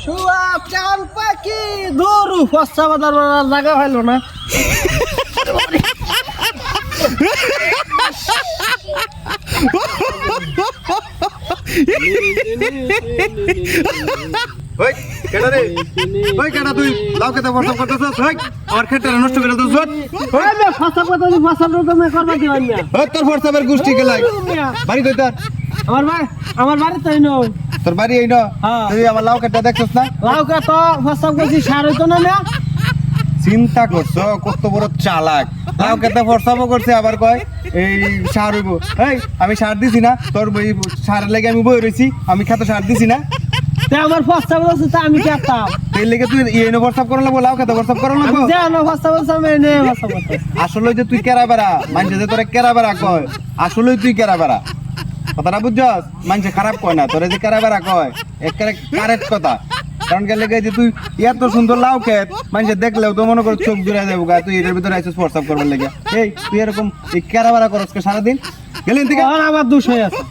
শুয়া চান পাখি ধরু ফসা বাজার জায়গা হইলো না ওই কেডা রে ওই কেডা তুই লাউ খেতে বসা করতেছস ওই আমার খেতে নষ্ট করে দছস ওই মে ফসা কথা দি ফসা তো মে করবা দি হইনা ওই তোর হোয়াটসঅ্যাপের গোষ্ঠী গেলাই বাড়ি কই তোর আমার বাড়ি তাই ন তোর বাড়ি এই না হ্যাঁ। তুই আমার লাউ খেতে দেখছস না লাউকা তো ফসা কইছি সার হইতো না না চিন্তা করছো কত বড় চালাক লাউ খেতে ফরসাবো করছে আবার কয় এই সার হইব এই আমি সার দিছি না তোর এই সার লেগে আমি বই রইছি আমি খেতে সার দিছি না তে আমার ফসা বলছে তা আমি কেতাম এই লেগে তুই এই হোয়াটসঅ্যাপ করা লাগবো লাউ খেতে হোয়াটসঅ্যাপ করা লাগবো জানো ফসা বলছে আমি নে ফসা বলছে আসলে যে তুই কেরা বেড়া মানুষ যে তোরা কেরা বেড়া কয় আসলে তুই কেরা বেড়া কথাটা বুঝছস মানুষ খারাপ কয় না তোরা যে কেরা বেড়া কয় একেবারে কারেক্ট কথা কারণ গেলে যে তুই এত সুন্দর লাউ খেত মানুষ দেখলেও তো মনে কর চোখ জুড়ে যাবো গা তুই এটার ভিতরে আইসিস হোয়াটসঅ্যাপ করবার লেগে এই তুই এরকম এই কেরা বেড়া করস সারাদিন গেলেন থেকে আমার দোষ হয়ে আছে